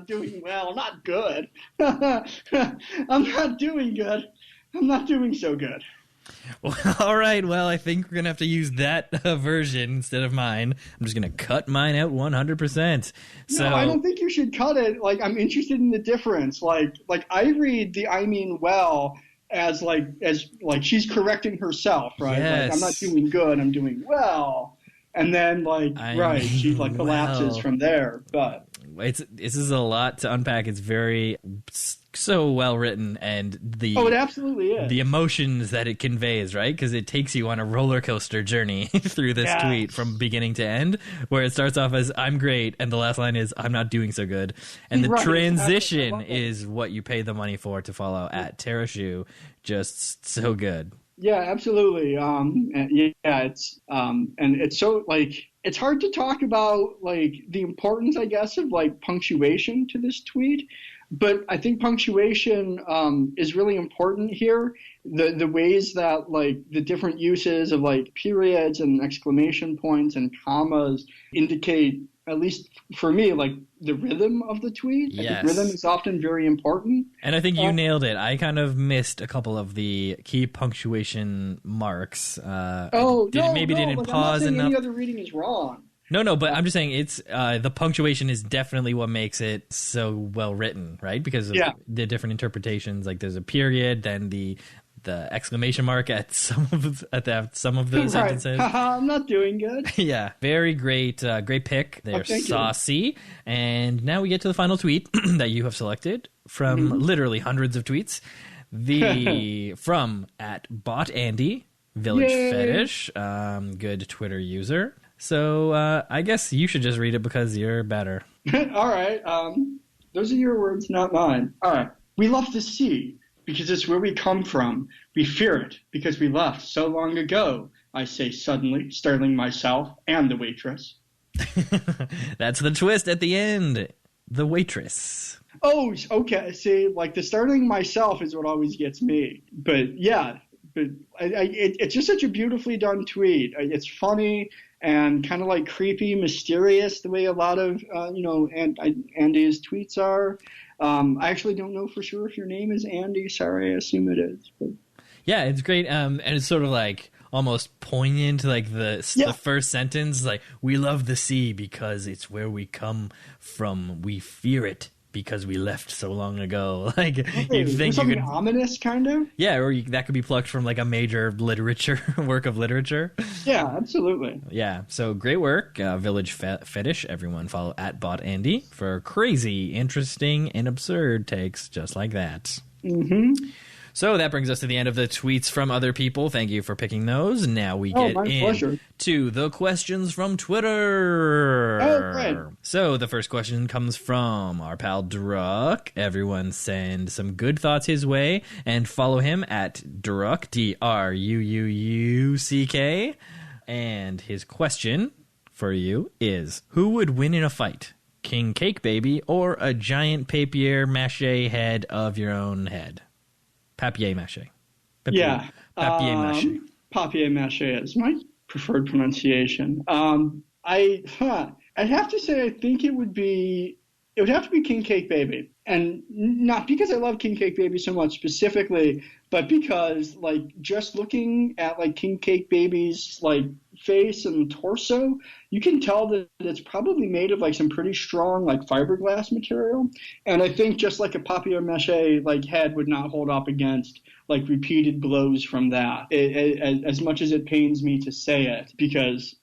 doing well, not good. I'm not doing good. I'm not doing so good. Well, all right. Well, I think we're going to have to use that version instead of mine. I'm just going to cut mine out 100%. No, I don't think you should cut it. Like, I'm interested in the difference. Like I read the well as she's correcting herselse, right? Yes. Like, I'm not doing good. I'm doing well. And then, she collapses from there. But this is a lot to unpack. It's very so well written, and it absolutely is. The emotions that it conveys, right? Because it takes you on a roller coaster journey through this tweet from beginning to end, where it starts off as "I'm great," and the last line is "I'm not doing so good," and the transition is what you pay the money for to follow at Terashu. Just so good. Yeah, absolutely. It's and it's so like it's hard to talk about like the importance, I guess, of like punctuation to this tweet, but I think punctuation is really important here. The ways that like the different uses of like periods and exclamation points and commas indicate, at least for me, like the rhythm of the tweet. Yes. I think rhythm is often very important. And I think you nailed it. I kind of missed a couple of the key punctuation marks. Didn't pause enough. Any other reading is wrong. No, but I'm just saying it's the punctuation is definitely what makes it so well written, right? Because of the different interpretations. Like there's a period, then the exclamation mark at some of the sentences. I'm not doing good. Yeah, very great pick. They're saucy. And now we get to the final tweet that you have selected from literally hundreds of tweets. From at @botandy Village Fetish, good Twitter user. So I guess you should just read it because you're better. All right. Those are your words, not mine. All right. We love the sea because it's where we come from. We fear it because we left so long ago, I say suddenly, startling myself and the waitress. That's the twist at the end. The waitress. Oh, okay. See, like the startling myself is what always gets me. But yeah, it's just such a beautifully done tweet. It's funny and kind of like creepy, mysterious, the way a lot of, Andy's tweets are. I actually don't know for sure if your name is Andy. Sorry, I assume it is. But. Yeah, it's great. And it's sort of like almost poignant, like the first sentence, like, we love the sea because it's where we come from. We fear it because we left so long ago. Like, you think something ominous, kind of? Yeah, or that could be plucked from like a major work of literature. Yeah, absolutely. Yeah, so great work, Village Fetish. Everyone follow @botandy for crazy, interesting, and absurd takes just like that. Mm-hmm. So that brings us to the end of the tweets from other people. Thank you for picking those. Now we get to the questions from Twitter. Oh, great. So the first question comes from our pal Druck. Everyone send some good thoughts his way and follow him at Druck, DRUUUCK. And his question for you is, who would win in a fight? King Cake Baby or a giant papier-mâché head of your own head? Papier-mâché. Papier-mâché. Papier-mâché is my preferred pronunciation. I'd have to say I think it would have to be King Cake Baby. And not because I love King Cake Baby so much specifically, but because like just looking at like King Cake Baby's like face and torso, you can tell that it's probably made of like some pretty strong like fiberglass material. And I think just like a papier-mâché like head would not hold up against like repeated blows from that. As much as it pains me to say it, because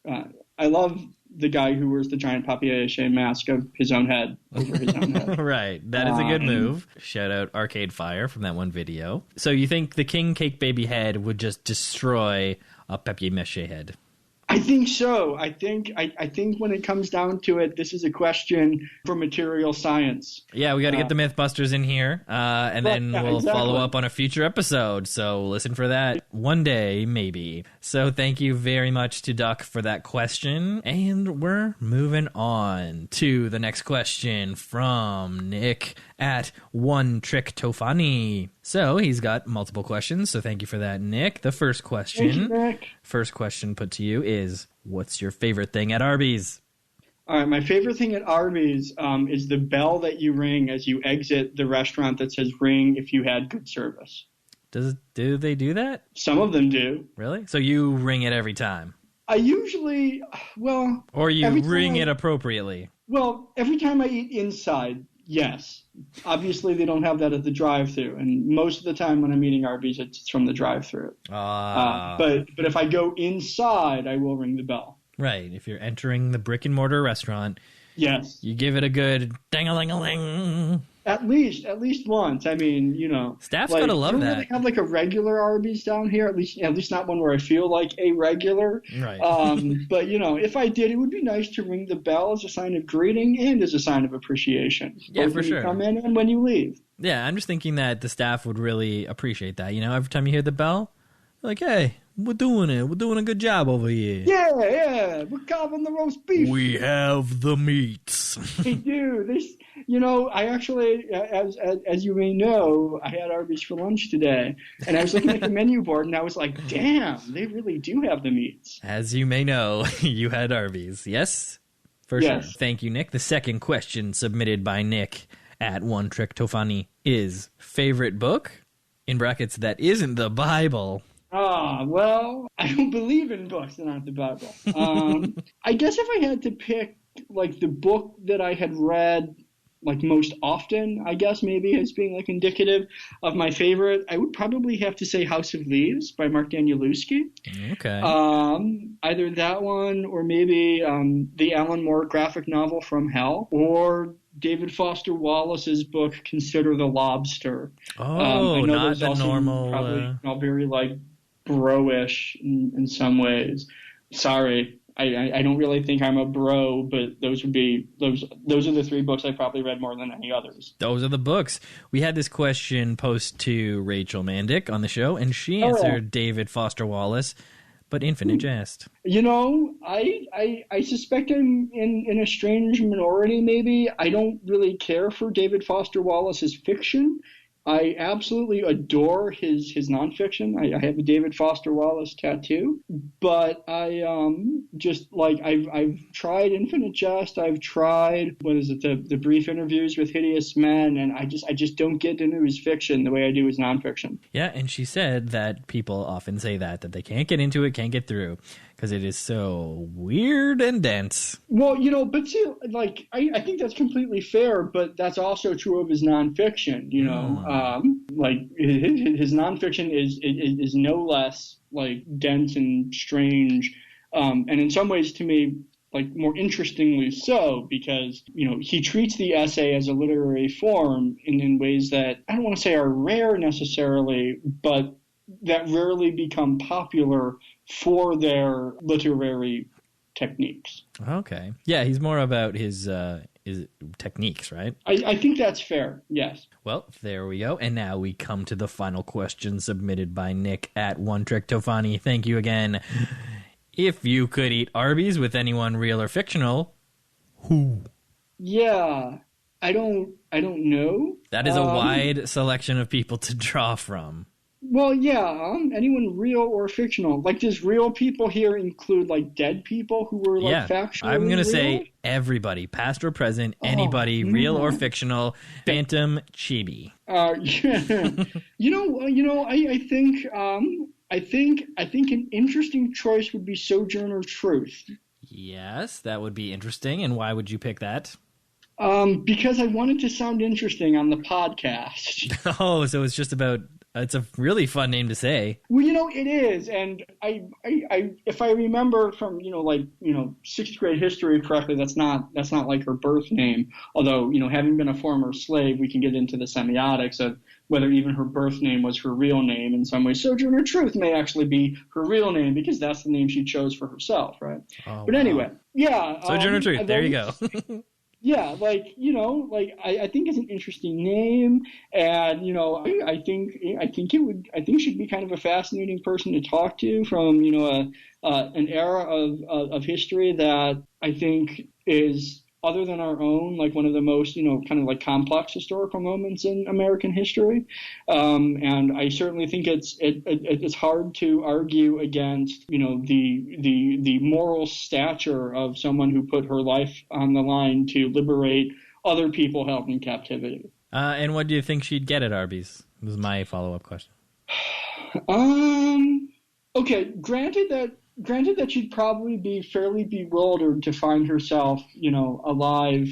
I love the guy who wears the giant papier-mâché mask of his own head over his own head. Right. That is a good move. Shout out Arcade Fire from that one video. So you think the King Cake Baby head would just destroy a papier-mâché head? I think so. I think when it comes down to it, this is a question for material science. Yeah, we got to get the Mythbusters in here, and then we'll follow up on a future episode. So listen for that one day, maybe. So thank you very much to Duck for that question, and we're moving on to the next question from Nick at One Trick Tofani. So he's got multiple questions, so thank you for that, Nick. The first question, thank you, Nick. First question put to you is, what's your favorite thing at Arby's? All right, my favorite thing at Arby's is the bell that you ring as you exit the restaurant that says ring if you had good service. Do they do that? Some of them do. Really? So you ring it every time? I usually, Or you ring it appropriately? Well, every time I eat inside, yes. Obviously, they don't have that at the drive-thru, and most of the time when I'm eating Arby's, it's from the drive-thru. But if I go inside, I will ring the bell. Right. If you're entering the brick-and-mortar restaurant, yes, you give it a good ding-a-ling-a-ling. At least once. I mean, Staff's like, gotta love I don't that. really have like a regular Arby's down here. At least not one where I feel like a regular. Right. But if I did, it would be nice to ring the bell as a sign of greeting and as a sign of appreciation. Yeah, both for when sure. you come in and when you leave. Yeah, I'm just thinking that the staff would really appreciate that. Every time you hear the bell, like, hey, we're doing it. We're doing a good job over here. Yeah, we're carving the roast beef. We have the meats. They do. I actually, as you may know, I had Arby's for lunch today, and I was looking at the menu board, and I was like, damn, they really do have the meats. As you may know, you had Arby's. Yes? For sure. Thank you, Nick. The second question submitted by Nick at One Trick Tofani is favorite book, in brackets, that isn't the Bible. Well, I don't believe in books that aren't the Bible. I guess if I had to pick, like, the book that I had read, like, most often, I guess, maybe as being, like, indicative of my favorite, I would probably have to say House of Leaves by Mark Danielewski. Okay. Either that one or maybe the Alan Moore graphic novel From Hell, or David Foster Wallace's book Consider the Lobster. Oh, I know not those the also normal... probably all very, like, bro-ish in some ways. Sorry, I don't really think I'm a bro, but those are the three books I probably read more than any others. Those are the books. We had this question posed to Rachel Mandick on the show, and she answered David Foster Wallace, but Infinite Jest. I suspect I'm in a strange minority, maybe. I don't really care for David Foster Wallace's fiction. I absolutely adore his nonfiction. I have a David Foster Wallace tattoo, but I just like I've tried Infinite Jest. I've tried the brief interviews with Hideous Men, and I just don't get into his fiction the way I do his nonfiction. Yeah, and she said that people often say that they can't get into it, can't get through, because it is so weird and dense. Well, but see, like, I think that's completely fair, but that's also true of his nonfiction, like his nonfiction is no less, like, dense and strange, and in some ways, to me, like, more interestingly so, because, he treats the essay as a literary form in ways that I don't want to say are rare necessarily, but that rarely become popular for their literary techniques. Okay. Yeah, he's more about his techniques, right? I think that's fair, yes. Well, there we go. And now we come to the final question submitted by Nick at One Trick Tofani. Thank you again. If you could eat Arby's with anyone real or fictional, who? Yeah, I don't know. That is a wide selection of people to draw from. Well, yeah, anyone real or fictional. Like, does real people here include, like, dead people who were, like, factually I'm going to real? say everybody, past or present, anybody, real or fictional, Phantom Chibi. I think an interesting choice would be Sojourner Truth. Yes, that would be interesting. And why would you pick that? Because I wanted to sound interesting on the podcast. Oh, so it's just about... It's a really fun name to say. Well, it is, and I if I remember from sixth grade history correctly, that's not like her birth name. Although having been a former slave, we can get into the semiotics of whether even her birth name was her real name in some way. Sojourner Truth may actually be her real name because that's the name she chose for herself, right? Oh, but anyway, yeah. Sojourner Truth. There you go. Yeah, I think it's an interesting name, and I think she'd be kind of a fascinating person to talk to from an era of history that I think is, other than our own, like one of the most kind of like complex historical moments in American history, and I certainly think it's hard to argue against the moral stature of someone who put her life on the line to liberate other people held in captivity. And what do you think she'd get at Arby's? This is my follow-up question. Okay, granted that she'd probably be fairly bewildered to find herself, alive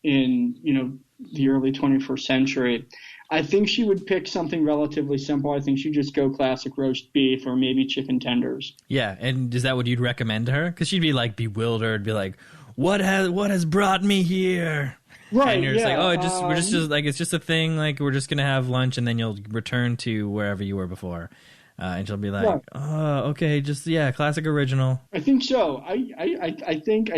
in, the early 21st century. I think she would pick something relatively simple. I think she'd just go classic roast beef or maybe chicken tenders. Yeah, and is that what you'd recommend to her? Because she'd be like bewildered, be like, what has brought me here? Right. And you're just yeah. like, oh, we're just like, it's just a thing. Like, we're just going to have lunch and then you'll return to wherever you were before. And she'll be like, Right. oh, okay, just, classic original. I think so. I think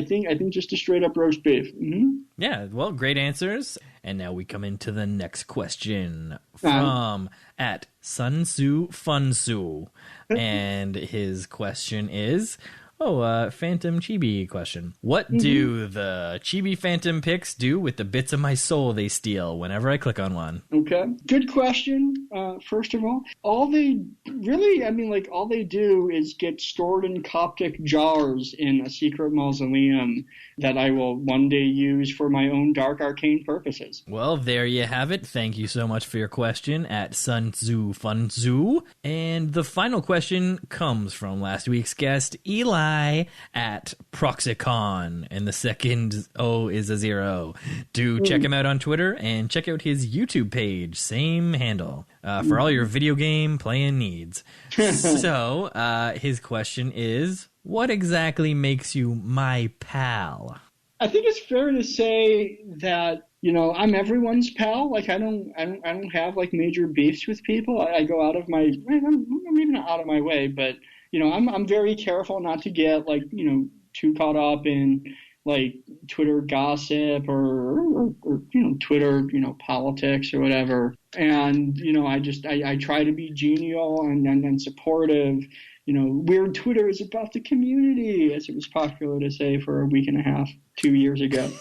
just a straight up roast beef. Mm-hmm. Yeah, well, great answers. And now we come into the next question from at Sun Tzu Fun Tzu. And his question is, Phantom Chibi question. What do the Chibi Phantom pics do with the bits of my soul they steal whenever I click on one? Okay. Good question, first of all. All they do is get stored in Coptic jars in a secret mausoleum that I will one day use for my own dark arcane purposes. Well, there you have it. Thank you so much for your question at Sun Tzu Fun Tzu. And the final question comes from last week's guest, Eli, at Proxicon, and the second O is a 0. Do check him out on Twitter and check out his YouTube page, same handle, for all your video game playing needs. So his question is, what exactly makes you my pal? I think it's fair to say that, I'm everyone's pal. Like, I don't have like major beefs with people. I go out of my, I'm even not out of my way, but I'm very careful not to get like, too caught up in like Twitter gossip or Twitter, politics or whatever. And, I try to be genial and supportive. Weird Twitter is about the community, as it was popular to say for a week and a half, 2 years ago.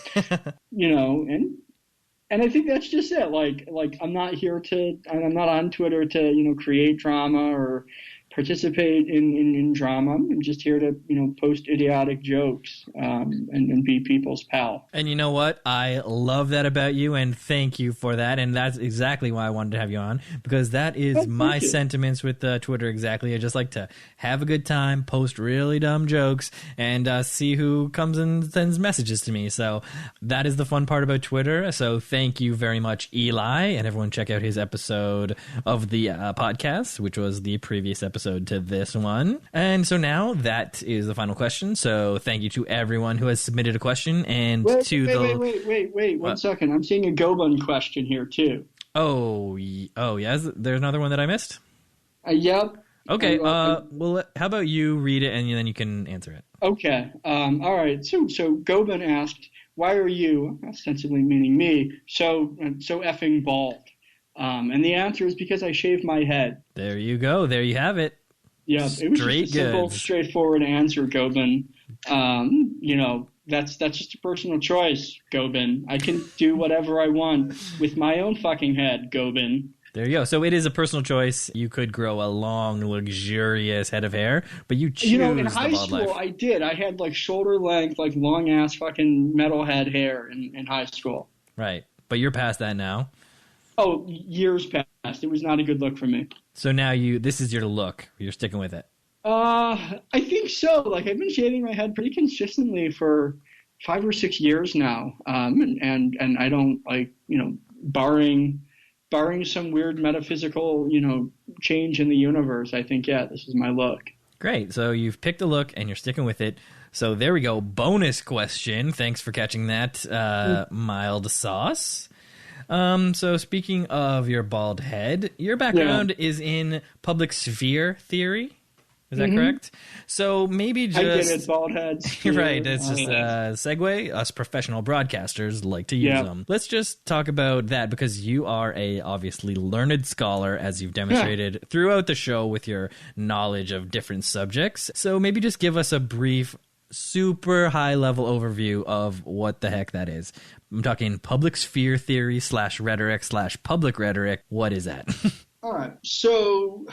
And I think that's just it. Like I'm not on Twitter to, create drama or participate in drama. I'm just here to, post idiotic jokes and be people's pal. And you know what? I love that about you, and thank you for that. And that's exactly why I wanted to have you on, because that is my sentiments with Twitter exactly. I just like to have a good time, post really dumb jokes, and see who comes and sends messages to me. So that is the fun part about Twitter. So thank you very much, Eli, and everyone check out his episode of the podcast, which was the previous episode to this one. And so now that is the final question. So thank you to everyone who has submitted a question. And wait, 1 second. I'm seeing a Goban question here too. Oh, yeah. There's another one that I missed? Yep. Okay. Well, how about you read it and then you can answer it? Okay. All right. So Goban asked, why are you, ostensibly meaning me, so effing bald? And the answer is because I shaved my head. There you go. There you have it. Yeah, it was just a simple, straightforward answer, Goban. That's just a personal choice, Goban. I can do whatever I want with my own fucking head, Goban. There you go. So it is a personal choice. You could grow a long, luxurious head of hair, but you choose in high school, life. I did. I had like shoulder length, like long ass fucking metalhead hair in high school. Right, but you're past that now. Oh, years past. It was not a good look for me. So now this is your look. You're sticking with it. I think so. Like, I've been shaving my head pretty consistently for 5 or 6 years now. And I don't barring some weird metaphysical, change in the universe, I think, this is my look. Great. So you've picked a look and you're sticking with it. So there we go. Bonus question. Thanks for catching that, mild sauce. So speaking of your bald head, your background is in public sphere theory. Is that correct? So maybe just... I get it, bald heads. Right, it's just a segue. Us professional broadcasters like to use them. Let's just talk about that, because you are a obviously learned scholar, as you've demonstrated throughout the show with your knowledge of different subjects. So maybe just give us a brief, super high-level overview of what the heck that is. I'm talking public sphere theory / rhetoric / public rhetoric. What is that? All right. So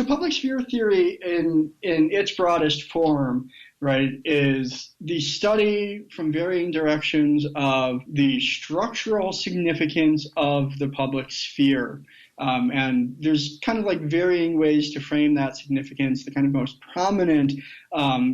public sphere theory in its broadest form, right, is the study from varying directions of the structural significance of the public sphere. And there's kind of like varying ways to frame that significance. The kind of most prominent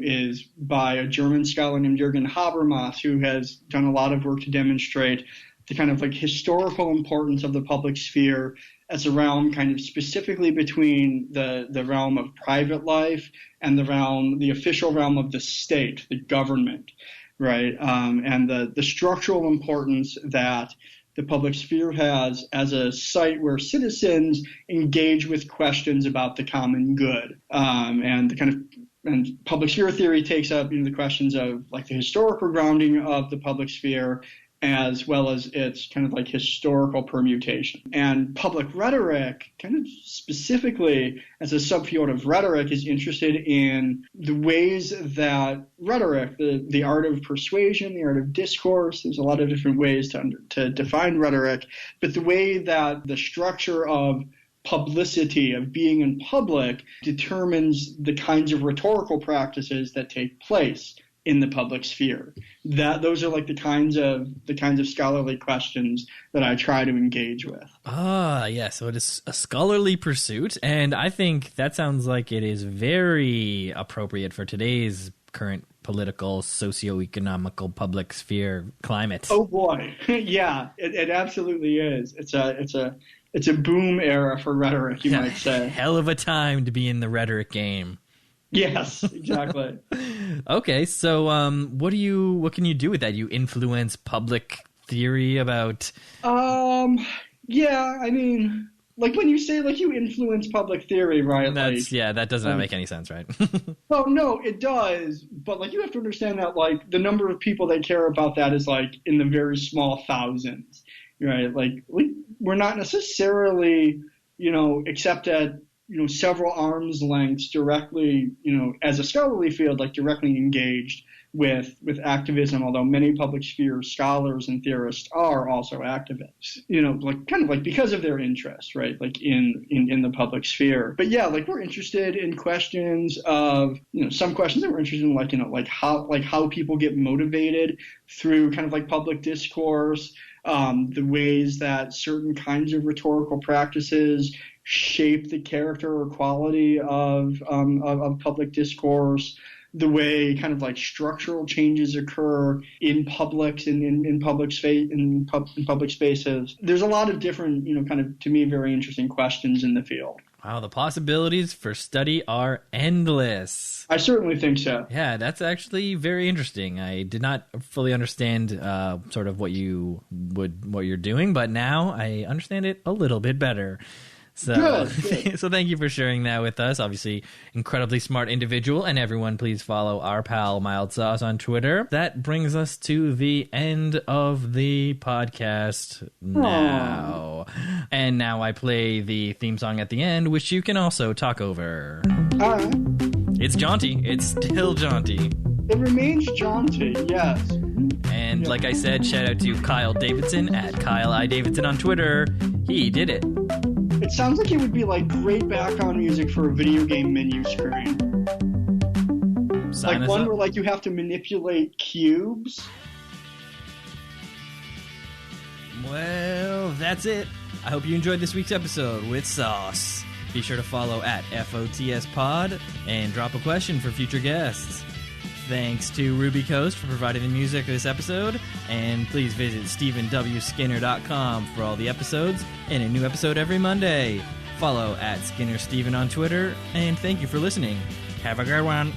is by a German scholar named Jürgen Habermas, who has done a lot of work to demonstrate the kind of like historical importance of the public sphere as a realm kind of specifically between the realm of private life and the official realm of the state, the government. right? And the structural importance that the public sphere has as a site where citizens engage with questions about the common good, and the kind of and public sphere theory takes up the questions of like the historical grounding of the public sphere, as well as its kind of like historical permutation. And public rhetoric, kind of specifically as a subfield of rhetoric, is interested in the ways that rhetoric, the art of persuasion, the art of discourse, there's a lot of different ways to define rhetoric, but the way that the structure of publicity, of being in public, determines the kinds of rhetorical practices that take place in the public sphere. Those are like the kinds of scholarly questions that I try to engage with. Yeah, so it is a scholarly pursuit, and I think that sounds like it is very appropriate for today's current political, socio-economical, public sphere climate. Oh boy, yeah, it absolutely is. It's a boom era for rhetoric, you might say. Hell of a time to be in the rhetoric game. Yes, exactly. Okay, so what can you do with that? You influence public theory about? Yeah, I mean, like when you say like you influence public theory, right? That does not make any sense, right? Oh no, it does, but like you have to understand that like the number of people that care about that is like in the very small thousands, right? Like we're not necessarily, except at several arms lengths directly, as a scholarly field, like directly engaged with activism, although many public sphere scholars and theorists are also activists, like kind of like because of their interest, right? Like in the public sphere. But yeah, like we're interested in questions of, some questions that we're interested in, like how people get motivated through kind of like public discourse, the ways that certain kinds of rhetorical practices shape the character or quality of public discourse, the way kind of like structural changes occur in publics in public space in public spaces. There's a lot of different, kind of to me very interesting questions in the field. Wow, the possibilities for study are endless. I certainly think so. Yeah, that's actually very interesting. I did not fully understand sort of what you're doing, but now I understand it a little bit better. So, good. So thank you for sharing that with us. Obviously, incredibly smart individual. And everyone, please follow our pal Mild Sauce on Twitter. That brings us to the end of the podcast now. Aww. And now I play the theme song at the end, which you can also talk over. All right. It's jaunty. It's still jaunty. It remains jaunty, yes. And like I said, shout out to Kyle Davidson at Kyle I. Davidson on Twitter. He did it. It sounds like it would be like great background music for a video game menu screen. Like one where like you have to manipulate cubes. Well, that's it. I hope you enjoyed this week's episode with Sauce. Be sure to follow at FOTS Pod and drop a question for future guests. Thanks to Ruby Coast for providing the music of this episode, and please visit StephenWSkinner.com for all the episodes and a new episode every Monday. Follow at SkinnerSteven on Twitter, and thank you for listening. Have a good one.